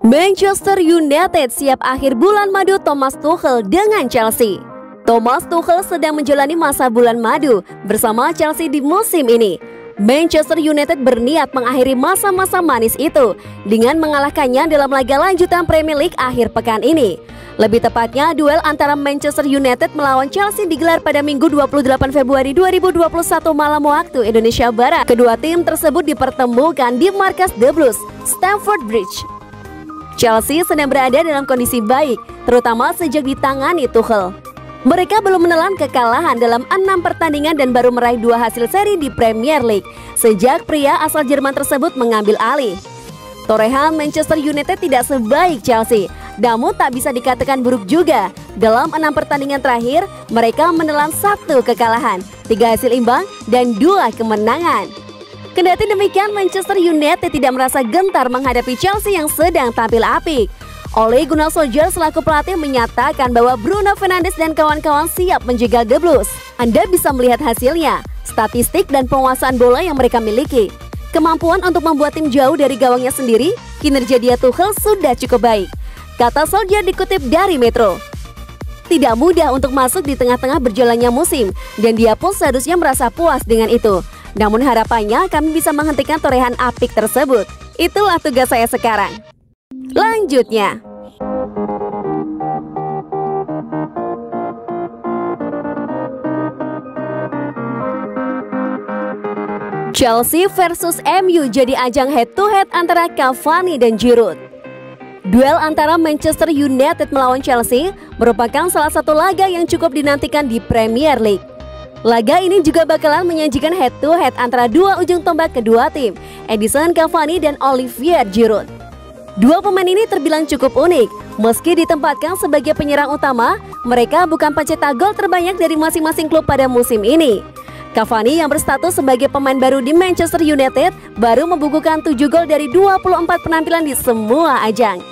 Manchester United siap akhir bulan madu Thomas Tuchel dengan Chelsea. Thomas Tuchel sedang menjalani masa bulan madu bersama Chelsea di musim ini. Manchester United berniat mengakhiri masa-masa manis itu dengan mengalahkannya dalam laga lanjutan Premier League akhir pekan ini. Lebih tepatnya, duel antara Manchester United melawan Chelsea digelar pada Minggu 28 Februari 2021 malam waktu Indonesia Barat. Kedua tim tersebut dipertemukan di markas The Blues, Stamford Bridge. Chelsea sedang berada dalam kondisi baik, terutama sejak ditangani Tuchel. Mereka belum menelan kekalahan dalam 6 pertandingan dan baru meraih 2 hasil seri di Premier League sejak pria asal Jerman tersebut mengambil alih. Torehan Manchester United tidak sebaik Chelsea, namun tak bisa dikatakan buruk juga. Dalam 6 pertandingan terakhir, mereka menelan 1 kekalahan, 3 hasil imbang, dan 2 kemenangan. Kendati demikian, Manchester United tidak merasa gentar menghadapi Chelsea yang sedang tampil apik. Ole Gunnar Solskjaer selaku pelatih menyatakan bahwa Bruno Fernandes dan kawan-kawan siap menjegal The Blues. Anda bisa melihat hasilnya, statistik dan penguasaan bola yang mereka miliki. Kemampuan untuk membuat tim jauh dari gawangnya sendiri, kinerja dia Tuchel sudah cukup baik, kata Solskjaer dikutip dari Metro. Tidak mudah untuk masuk di tengah-tengah berjalannya musim, dan dia pun seharusnya merasa puas dengan itu. Namun harapannya kami bisa menghentikan torehan apik tersebut. Itulah tugas saya sekarang. Lanjutnya, Chelsea versus MU jadi ajang head-to-head antara Cavani dan Giroud. Duel antara Manchester United melawan Chelsea merupakan salah satu laga yang cukup dinantikan di Premier League. Laga ini juga bakalan menyajikan head-to-head antara dua ujung tombak kedua tim, Edinson Cavani dan Olivier Giroud. Dua pemain ini terbilang cukup unik. Meski ditempatkan sebagai penyerang utama, mereka bukan pencetak gol terbanyak dari masing-masing klub pada musim ini. Cavani yang berstatus sebagai pemain baru di Manchester United baru membukukan 7 gol dari 24 penampilan di semua ajang.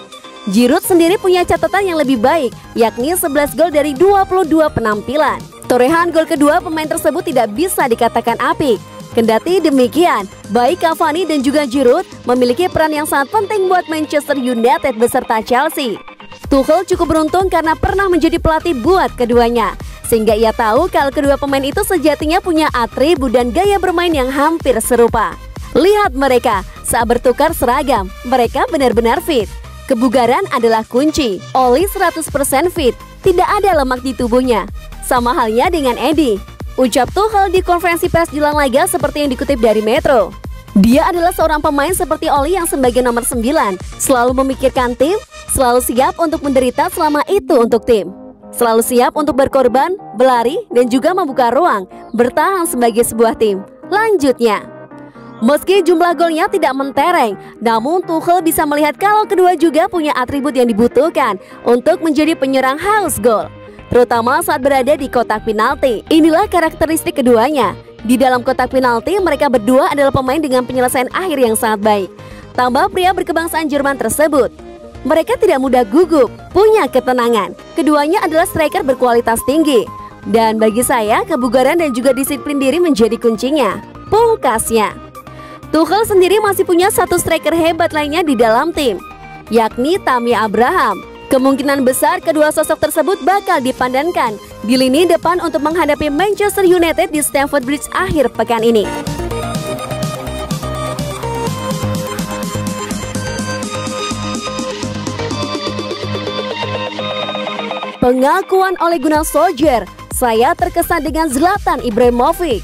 Giroud sendiri punya catatan yang lebih baik, yakni 11 gol dari 22 penampilan. Torehan gol kedua pemain tersebut tidak bisa dikatakan apik. Kendati demikian, baik Cavani dan juga Giroud memiliki peran yang sangat penting buat Manchester United beserta Chelsea. Tuchel cukup beruntung karena pernah menjadi pelatih buat keduanya, sehingga ia tahu kalau kedua pemain itu sejatinya punya atribut dan gaya bermain yang hampir serupa. Lihat mereka, saat bertukar seragam, mereka benar-benar fit. Kebugaran adalah kunci. Oli 100% fit, tidak ada lemak di tubuhnya. Sama halnya dengan Eddie, ucap Tuchel di konferensi pers jelang laga seperti yang dikutip dari Metro. Dia adalah seorang pemain seperti Oli yang sebagai nomor 9, selalu memikirkan tim, selalu siap untuk menderita selama itu untuk tim. Selalu siap untuk berkorban, berlari, dan juga membuka ruang, bertahan sebagai sebuah tim. Lanjutnya, meski jumlah golnya tidak mentereng, namun Tuchel bisa melihat kalau kedua juga punya atribut yang dibutuhkan untuk menjadi penyerang haus gol, terutama saat berada di kotak penalti. Inilah karakteristik keduanya. Di dalam kotak penalti, mereka berdua adalah pemain dengan penyelesaian akhir yang sangat baik. Tambah pria berkebangsaan Jerman tersebut, mereka tidak mudah gugup, punya ketenangan. Keduanya adalah striker berkualitas tinggi. Dan bagi saya, kebugaran dan juga disiplin diri menjadi kuncinya. Pungkasnya, Tuchel sendiri masih punya satu striker hebat lainnya di dalam tim, yakni Tammy Abraham. Kemungkinan besar kedua sosok tersebut bakal dipandangkan di lini depan untuk menghadapi Manchester United di Stamford Bridge akhir pekan ini. Pengakuan Ole Gunnar Solskjaer, saya terkesan dengan Zlatan Ibrahimovic.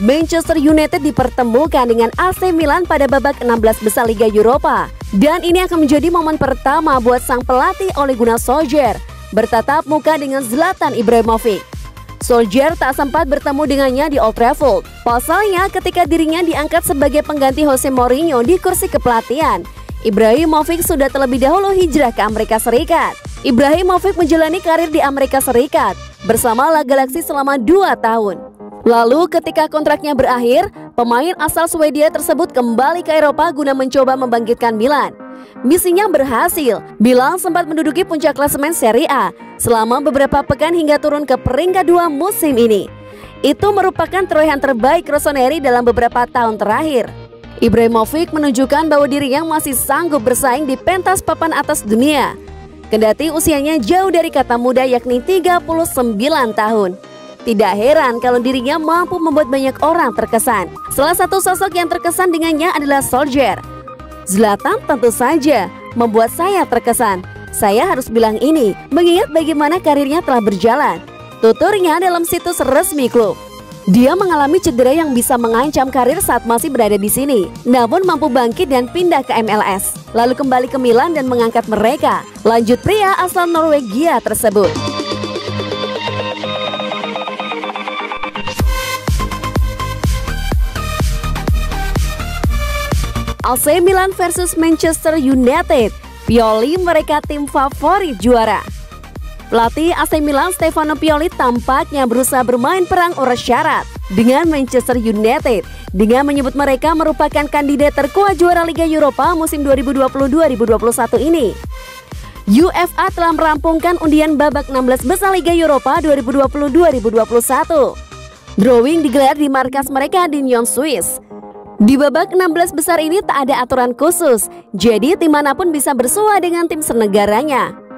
Manchester United dipertemukan dengan AC Milan pada babak 16 besar Liga Eropa. Dan ini akan menjadi momen pertama buat sang pelatih Ole Gunnar Solskjaer bertatap muka dengan Zlatan Ibrahimovic. Solskjaer tak sempat bertemu dengannya di Old Trafford. Pasalnya ketika dirinya diangkat sebagai pengganti Jose Mourinho di kursi kepelatihan, Ibrahimovic sudah terlebih dahulu hijrah ke Amerika Serikat. Ibrahimovic menjalani karir di Amerika Serikat bersama La Galaxy selama 2 tahun. Lalu ketika kontraknya berakhir, pemain asal Swedia tersebut kembali ke Eropa guna mencoba membangkitkan Milan. Misinya berhasil. Milan sempat menduduki puncak klasemen Serie A selama beberapa pekan hingga turun ke peringkat 2 musim ini. Itu merupakan torehan terbaik Rossoneri dalam beberapa tahun terakhir. Ibrahimovic menunjukkan bahwa dirinya masih sanggup bersaing di pentas papan atas dunia. Kendati usianya jauh dari kata muda yakni 39 tahun. Tidak heran kalau dirinya mampu membuat banyak orang terkesan. Salah satu sosok yang terkesan dengannya adalah Solskjaer. Zlatan tentu saja membuat saya terkesan. Saya harus bilang ini mengingat bagaimana karirnya telah berjalan. Tuturnya dalam situs resmi klub. Dia mengalami cedera yang bisa mengancam karir saat masih berada di sini, namun mampu bangkit dan pindah ke MLS, lalu kembali ke Milan dan mengangkat mereka. Lanjut pria asal Norwegia tersebut. AC Milan versus Manchester United. Pioli mereka tim favorit juara. Pelatih AC Milan Stefano Pioli tampaknya berusaha bermain perang uras syarat dengan Manchester United dengan menyebut mereka merupakan kandidat terkuat juara Liga Eropa musim 2020-2021 ini. UEFA telah merampungkan undian babak 16 besar Liga Eropa 2020-2021. Drawing digelar di markas mereka di Nyon, Swiss. Di babak 16 besar ini tak ada aturan khusus, jadi tim manapun bisa bersua dengan tim senegaranya.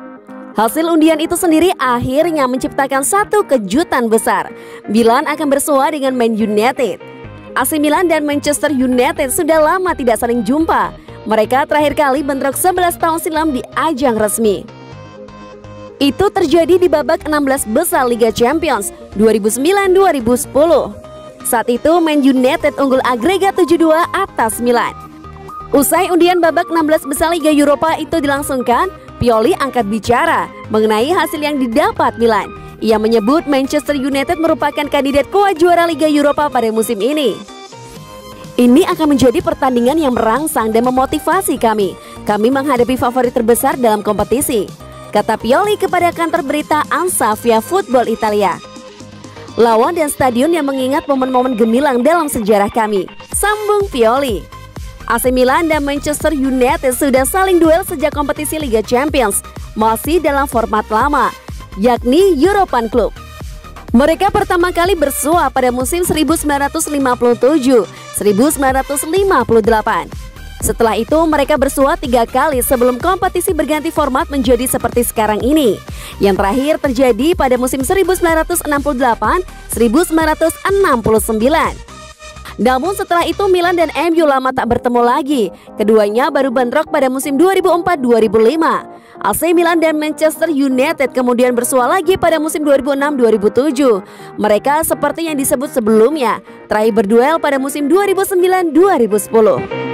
Hasil undian itu sendiri akhirnya menciptakan satu kejutan besar. Milan akan bersua dengan Man United. AC Milan dan Manchester United sudah lama tidak saling jumpa. Mereka terakhir kali bentrok 11 tahun silam di ajang resmi. Itu terjadi di babak 16 besar Liga Champions 2009-2010. Saat itu Man United unggul agregat 7-2 atas Milan. Usai undian babak 16 besar Liga Eropa itu dilangsungkan, Pioli angkat bicara mengenai hasil yang didapat Milan. Ia menyebut Manchester United merupakan kandidat kuat juara Liga Eropa pada musim ini. Ini akan menjadi pertandingan yang merangsang dan memotivasi kami. Kami menghadapi favorit terbesar dalam kompetisi, kata Pioli kepada kantor berita ANSA via Football Italia. Lawan dan stadion yang mengingat momen-momen gemilang dalam sejarah kami, sambung Pioli. AC Milan dan Manchester United sudah saling duel sejak kompetisi Liga Champions, masih dalam format lama, yakni European Club. Mereka pertama kali bersua pada musim 1957-1958. Setelah itu mereka bersua 3 kali sebelum kompetisi berganti format menjadi seperti sekarang ini. Yang terakhir terjadi pada musim 1968-1969. Namun setelah itu Milan dan MU lama tak bertemu lagi. Keduanya baru bentrok pada musim 2004-2005. AC Milan dan Manchester United kemudian bersua lagi pada musim 2006-2007. Mereka seperti yang disebut sebelumnya, terakhir berduel pada musim 2009-2010.